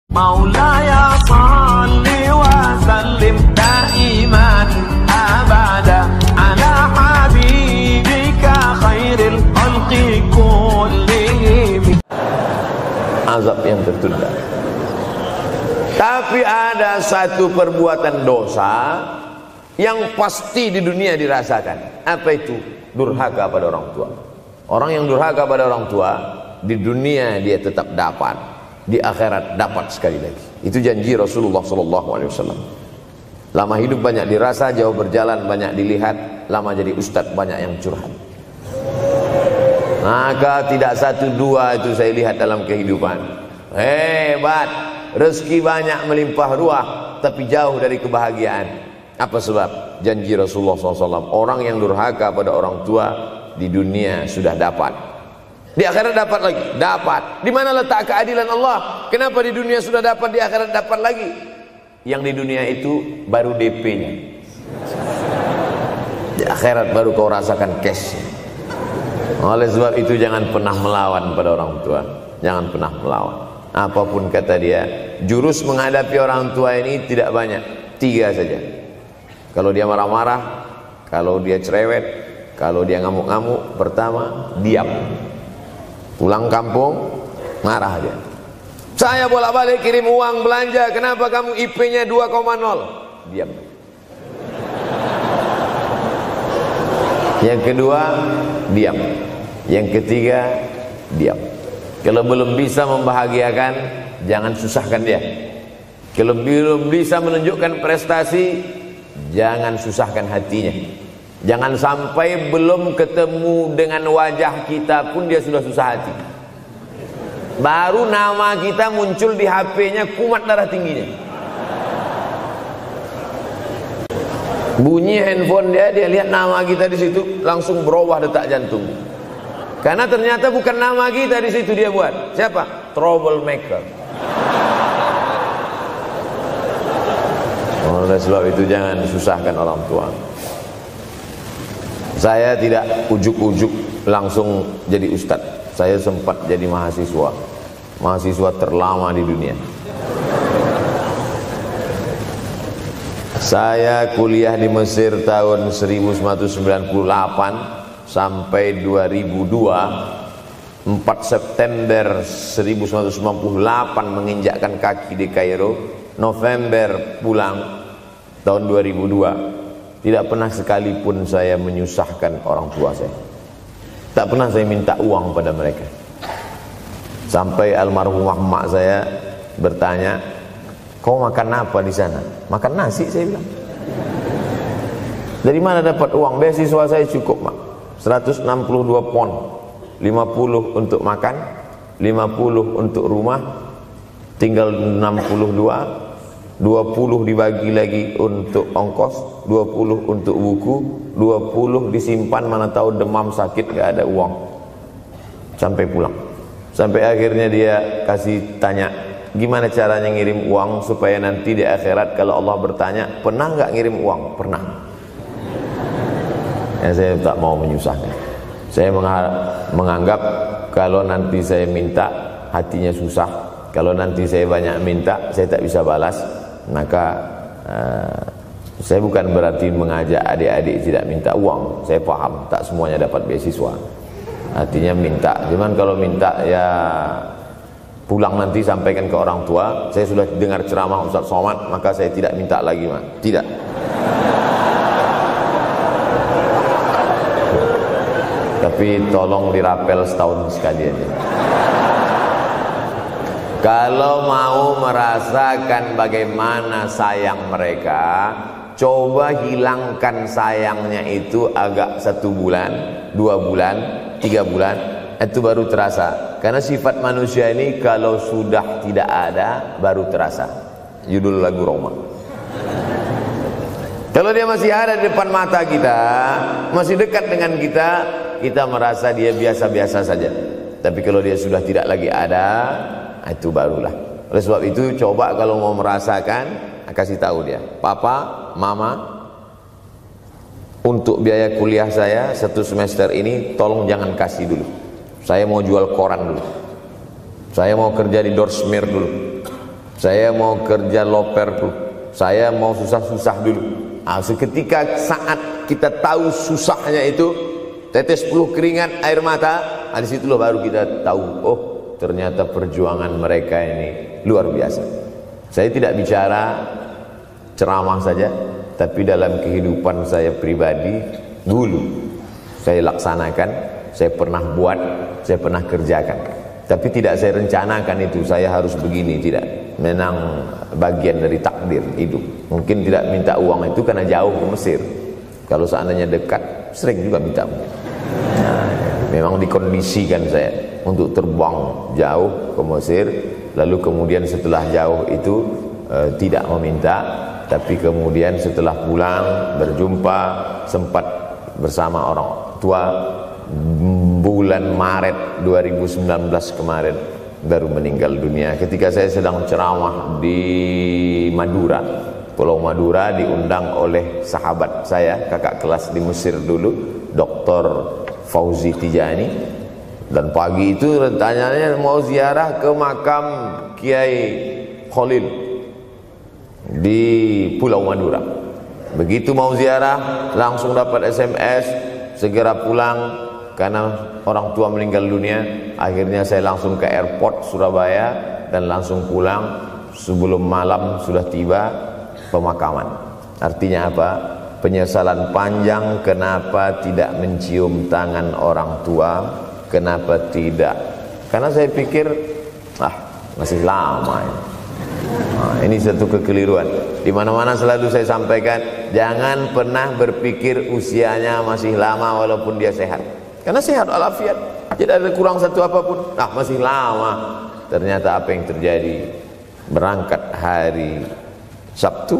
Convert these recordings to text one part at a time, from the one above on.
Maulaya salli wa sallim daiman abada ala habibika khairil khalqi kullihim. Azab yang tertunda. Tapi ada satu perbuatan dosa yang pasti di dunia dirasakan. Apa itu? Durhaka pada orang tua. Orang yang durhaka pada orang tua, di dunia dia tetap dapat, di akhirat dapat sekali lagi. Itu janji Rasulullah SAW. Lama hidup banyak dirasa, jauh berjalan banyak dilihat, lama jadi ustadz banyak yang curhat. Maka tidak satu dua itu saya lihat dalam kehidupan. Hebat, rezeki banyak melimpah ruah, tapi jauh dari kebahagiaan. Apa sebab? Janji Rasulullah SAW. Orang yang durhaka pada orang tua di dunia sudah dapat, di akhirat dapat lagi. Dapat. Di mana letak keadilan Allah? Kenapa di dunia sudah dapat, di akhirat dapat lagi? Yang di dunia itu baru DP-nya, di akhirat baru kau rasakan cash. Oleh sebab itu jangan pernah melawan pada orang tua. Jangan pernah melawan. Apapun kata dia, jurus menghadapi orang tua ini tidak banyak, 3 saja. Kalau dia marah-marah, kalau dia cerewet, kalau dia ngamuk-ngamuk, pertama diam. Pulang kampung marah dia. Saya bolak-balik kirim uang belanja, kenapa kamu IP-nya 2,0? Diam. Yang kedua, diam. Yang ketiga, diam. Kalau belum bisa membahagiakan, jangan susahkan dia. Kalau belum bisa menunjukkan prestasi, jangan susahkan hatinya. Jangan sampai belum ketemu dengan wajah kita pun dia sudah susah hati. Baru nama kita muncul di HP-nya, kumat darah tingginya. Bunyi handphone dia lihat nama kita di situ, langsung berubah detak jantung. Karena ternyata bukan nama kita di situ dia buat. Siapa? Troublemaker. Oleh sebab itu jangan susahkan orang tua. Saya tidak ujuk-ujuk langsung jadi ustadz. Saya sempat jadi mahasiswa terlama di dunia. Saya kuliah di Mesir tahun 1998 sampai 2002. 4 September 1998 menginjakkan kaki di Kairo. November pulang tahun 2002. Tidak pernah sekalipun saya menyusahkan orang tua saya. Tak pernah saya minta uang pada mereka. Sampai almarhumah emak saya bertanya, kau makan apa di sana? Makan nasi, saya bilang. Dari mana dapat uang? Beasiswa saya cukup, mak. 162 pon. 50 untuk makan, 50 untuk rumah, tinggal 62. 20 dibagi lagi untuk ongkos, 20 untuk buku, 20 disimpan, mana tahu demam sakit gak ada uang. Sampai pulang. Sampai akhirnya dia kasih tanya, gimana caranya ngirim uang supaya nanti di akhirat kalau Allah bertanya, pernah gak ngirim uang? Pernah. Ya, saya tak mau menyusahkan. Saya menganggap kalau nanti saya minta hatinya susah, kalau nanti saya banyak minta saya tak bisa balas. Maka saya bukan berarti mengajak adik-adik tidak minta uang. Saya paham tak semuanya dapat beasiswa, artinya minta. Cuman kalau minta ya pulang nanti sampaikan ke orang tua, saya sudah dengar ceramah Ustaz Somad, maka saya tidak minta lagi, Mas. Tidak. Tapi tolong dirapel setahun sekali aja. Kalau mau merasakan bagaimana sayang mereka, coba hilangkan sayangnya itu agak 1 bulan, 2 bulan, 3 bulan, itu baru terasa. Karena sifat manusia ini kalau sudah tidak ada baru terasa. Judul lagu Roma. Kalau dia masih ada di depan mata kita, masih dekat dengan kita, kita merasa dia biasa-biasa saja. Tapi kalau dia sudah tidak lagi ada, itu barulah. Oleh sebab itu coba kalau mau merasakan, kasih tahu dia, papa, mama, untuk biaya kuliah saya 1 semester ini tolong jangan kasih dulu. Saya mau jual koran dulu. Saya mau kerja di Dorsmir dulu. Saya mau kerja loper dulu, saya mau susah-susah dulu. Seketika saat kita tahu susahnya itu, tetes peluh keringat, air mata, di situ loh baru kita tahu, oh ternyata perjuangan mereka ini luar biasa. Saya tidak bicara ceramah saja, tapi dalam kehidupan saya pribadi dulu saya laksanakan, saya pernah buat, saya pernah kerjakan. Tapi tidak saya rencanakan itu, saya harus begini, tidak. Memang bagian dari takdir hidup. Mungkin tidak minta uang itu karena jauh ke Mesir. Kalau seandainya dekat, sering juga minta. Nah, memang dikondisikan saya untuk terbang jauh ke Mesir, lalu kemudian setelah jauh itu tidak meminta, tapi kemudian setelah pulang berjumpa, sempat bersama orang tua. Bulan Maret 2019 kemarin baru meninggal dunia ketika saya sedang ceramah di Madura, Pulau Madura, diundang oleh sahabat saya, kakak kelas di Mesir dulu, Dr. Fauzi Tijani. Dan pagi itu rencananya mau ziarah ke makam Kiai Khalil di Pulau Madura. Begitu mau ziarah langsung dapat SMS segera pulang karena orang tua meninggal dunia. Akhirnya saya langsung ke airport Surabaya dan langsung pulang. Sebelum malam sudah tiba pemakaman. Artinya apa? Penyesalan panjang, kenapa tidak mencium tangan orang tua, kenapa tidak? Karena saya pikir masih lama ini. Ini satu kekeliruan. Di mana-mana selalu saya sampaikan, jangan pernah berpikir usianya masih lama walaupun dia sehat. Karena sehat walafiat, tidak ada kurang satu apapun. Masih lama. Ternyata apa yang terjadi? Berangkat hari Sabtu,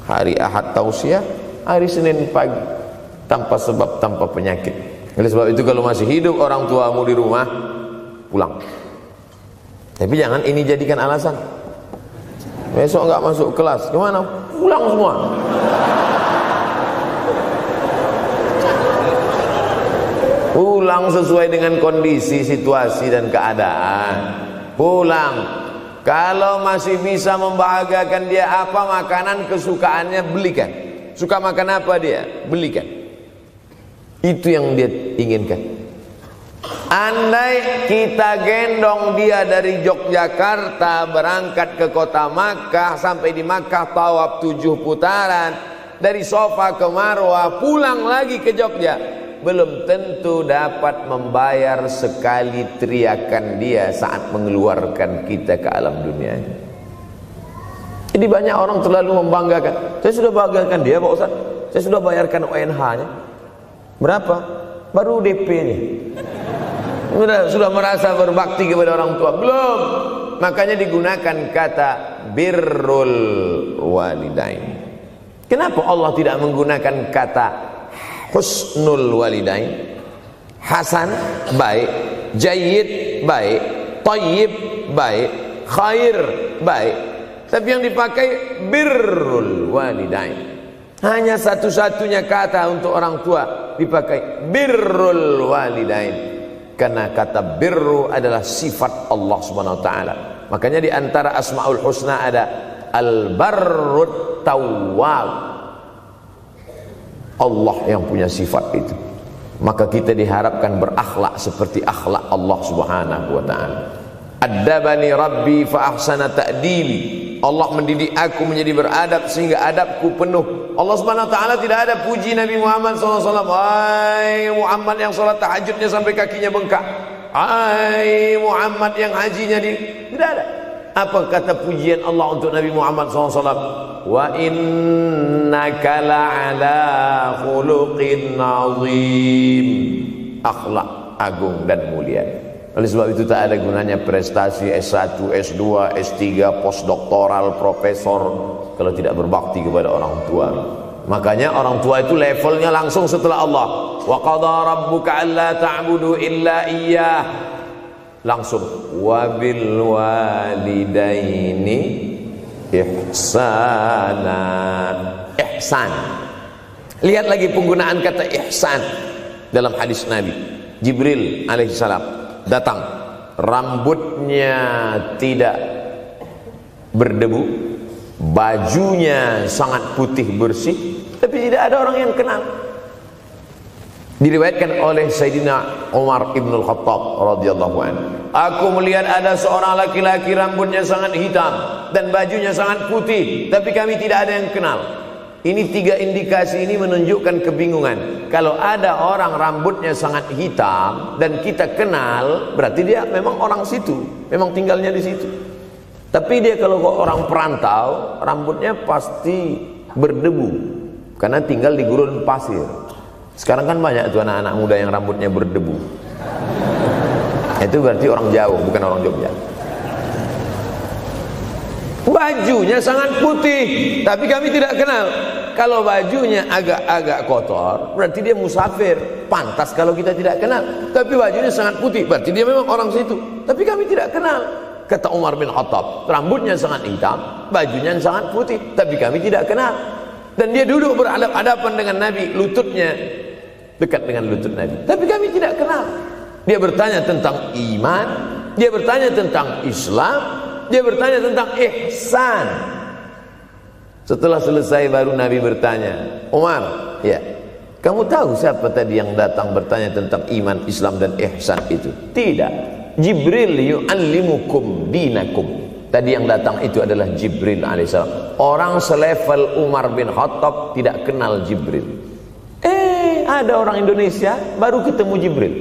hari Ahad tausiah, hari Senin pagi, tanpa sebab, tanpa penyakit. Oleh sebab itu kalau masih hidup orang tuamu di rumah, pulang. Tapi jangan ini jadikan alasan. Besok nggak masuk kelas, kemana? Pulang semua. Pulang sesuai dengan kondisi, situasi dan keadaan. Pulang. Kalau masih bisa membahagiakan dia apa makanan kesukaannya, belikan. Suka makan apa dia, belikan. Itu yang dia inginkan. Andai kita gendong dia dari Yogyakarta berangkat ke kota Makkah, sampai di Makkah tawaf 7 putaran, dari Safa ke Marwah, pulang lagi ke Jogja, belum tentu dapat membayar sekali teriakan dia saat mengeluarkan kita ke alam dunia. Jadi banyak orang terlalu membanggakan. Saya sudah banggakan dia Pak Ustaz, saya sudah bayarkan ONH-nya. Berapa? Baru DP-nya. Sudah merasa berbakti kepada orang tua? Belum. Makanya digunakan kata birrul walidain. Kenapa Allah tidak menggunakan kata husnul walidain? Hasan baik, jayyid baik, thayyib baik, khair baik. Tapi yang dipakai birrul walidain. Hanya satu-satunya kata untuk orang tua dipakai birrul walidain. Karena kata birru adalah sifat Allah Subhanahu wa taala. Makanya di antara Asmaul Husna ada Al-Barrut Tawwab. Allah yang punya sifat itu. Maka kita diharapkan berakhlak seperti akhlak Allah Subhanahu wa taala. Addabani Rabbi fa ahsana ta'dibi. Allah mendidik aku menjadi beradab sehingga adabku penuh. Allah Subhanahu wa taala tidak ada puji Nabi Muhammad SAW. Hai Muhammad yang salat tahajudnya sampai kakinya bengkak. Hai Muhammad yang hajinya tidak ada. Apa kata pujian Allah untuk Nabi Muhammad SAW? Wa innaka la'ala khuluqin azim. Akhlak agung dan mulia. Oleh sebab itu tak ada gunanya prestasi S1, S2, S3, postdoktoral, profesor kalau tidak berbakti kepada orang tua. Makanya orang tua itu levelnya langsung setelah Allah. Wa qadha rabbuka alla ta'budu illa iyyah. Langsung wa bil walidaini ihsana. Ihsan. Lihat lagi penggunaan kata ihsan dalam hadis Nabi. Jibril alaihissalam datang, rambutnya tidak berdebu, bajunya sangat putih bersih, tapi tidak ada orang yang kenal. Diriwayatkan oleh Sayyidina Umar ibn al-Khattab radhiyallahu anhu, aku melihat ada seorang laki-laki rambutnya sangat hitam dan bajunya sangat putih, tapi kami tidak ada yang kenal. Ini tiga indikasi ini menunjukkan kebingungan. Kalau ada orang rambutnya sangat hitam dan kita kenal, berarti dia memang orang situ, memang tinggalnya di situ. Tapi dia kalau orang perantau, rambutnya pasti berdebu karena tinggal di gurun pasir. Sekarang kan banyak tuh anak-anak muda yang rambutnya berdebu. Itu berarti orang jauh, bukan orang Jogja. Bajunya sangat putih, tapi kami tidak kenal. Kalau bajunya agak-agak kotor, berarti dia musafir. Pantas kalau kita tidak kenal. Tapi bajunya sangat putih, berarti dia memang orang situ. Tapi kami tidak kenal. Kata Umar bin Khattab, rambutnya sangat hitam, bajunya sangat putih, tapi kami tidak kenal. Dan dia duduk berhadapan-hadapan dengan Nabi, lututnya dekat dengan lutut Nabi, tapi kami tidak kenal. Dia bertanya tentang iman, dia bertanya tentang Islam, dia bertanya tentang ihsan. Setelah selesai baru Nabi bertanya, Umar, ya, kamu tahu siapa tadi yang datang bertanya tentang iman, Islam dan ihsan itu? Tidak, Jibril yu'allimukum dinakum. Tadi yang datang itu adalah Jibril alaihissalam. Orang selevel Umar bin Khattab tidak kenal Jibril. Ada orang Indonesia baru ketemu Jibril.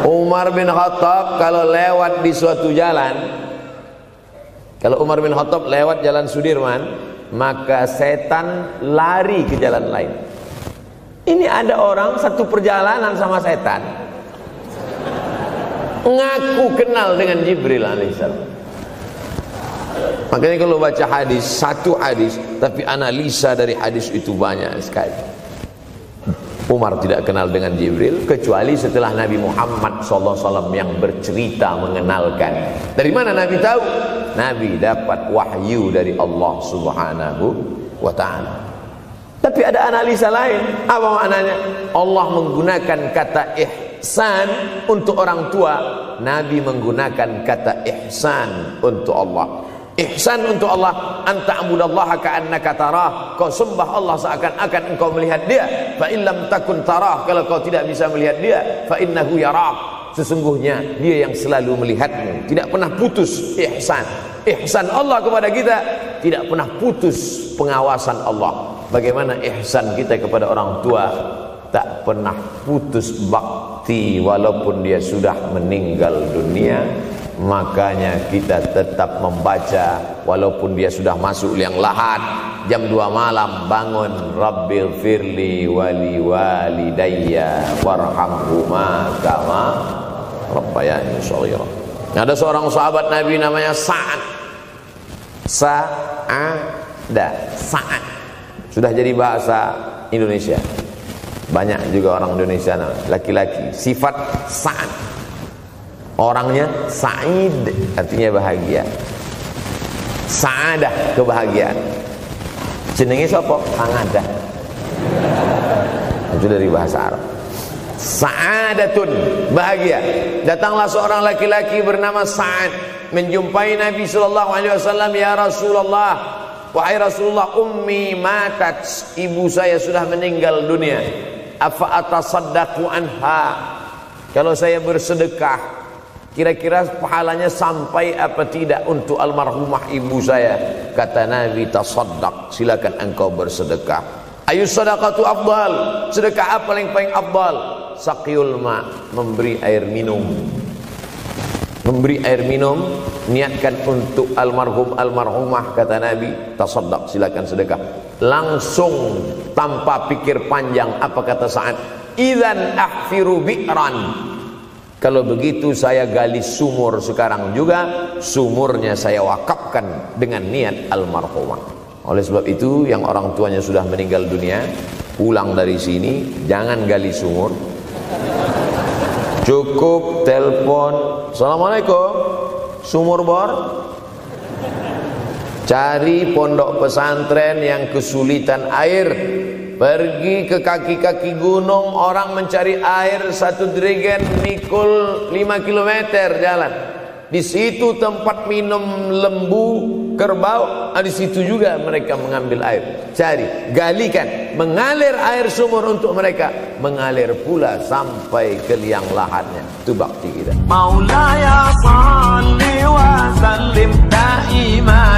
Umar bin Khattab kalau lewat di suatu jalan, kalau Umar bin Khattab lewat jalan Sudirman, maka setan lari ke jalan lain. Ini ada orang satu perjalanan sama setan, ngaku kenal dengan Jibril alaihissalam. Makanya kalau baca hadis, satu hadis, tapi analisa dari hadis itu banyak sekali. Umar tidak kenal dengan Jibril kecuali setelah Nabi Muhammad SAW yang bercerita mengenalkan. Dari mana Nabi tahu? Nabi dapat wahyu dari Allah Subhanahu wa ta'ala. Tapi ada analisa lain. Apa maknanya? Allah menggunakan kata ihsan untuk orang tua, Nabi menggunakan kata ihsan untuk Allah. Ihsan untuk Allah, anta'budallaha ka'annaka tarah, kau sembah Allah seakan-akan engkau melihat dia. Fa in lam takun tarah, kalau kau tidak bisa melihat dia, fa innahu yarak, sesungguhnya dia yang selalu melihatmu. Tidak pernah putus ihsan. Ihsan Allah kepada kita, tidak pernah putus pengawasan Allah. Bagaimana ihsan kita kepada orang tua? Tak pernah putus bakti walaupun dia sudah meninggal dunia. Makanya kita tetap membaca walaupun dia sudah masuk liang lahat, jam 2 malam bangun, Rabbil firli wali walidayya warhamhuma kama rabbayani shaghira. Ada seorang sahabat Nabi namanya Sa'ad. Sa'ad sudah jadi bahasa Indonesia. Banyak juga orang Indonesia laki-laki sifat Sa'ad. Orangnya Sa'id, artinya bahagia. Sa'adah, kebahagiaan. Jenenge sapa? Sa'adah. Itu dari bahasa Arab. Sa'adatun, bahagia. Datanglah seorang laki-laki bernama Sa'ad menjumpai Nabi SAW. Ya Rasulullah, wahai Rasulullah, ummi matat, ibu saya sudah meninggal dunia. Afa atasaddaqu anha, kalau saya bersedekah kira-kira pahalanya sampai apa tidak untuk almarhumah ibu saya? Kata Nabi, tasaddaq, silakan engkau bersedekah. Ayu sadaqatu afdal, sedekah apa yang paling afdal? Saqiyul ma, memberi air minum. Memberi air minum, niatkan untuk almarhum almarhumah, kata Nabi, tasaddaq, silakan sedekah. Langsung tanpa pikir panjang, apa kata Sa'ad? Idzan ahfiru bi'ran, kalau begitu saya gali sumur sekarang juga, sumurnya saya wakafkan dengan niat almarhumah. Oleh sebab itu yang orang tuanya sudah meninggal dunia, pulang dari sini jangan gali sumur, cukup telepon, assalamualaikum, sumur bor. Cari pondok pesantren yang kesulitan air, pergi ke kaki-kaki gunung, orang mencari air, satu jerigen mikul 5 km jalan. Di situ tempat minum lembu, kerbau, di situ juga mereka mengambil air. Cari, galikan, mengalir air sumur untuk mereka, mengalir pula sampai ke liang lahatnya. Itu bakti kita. Maulaya salli wa sallim daiman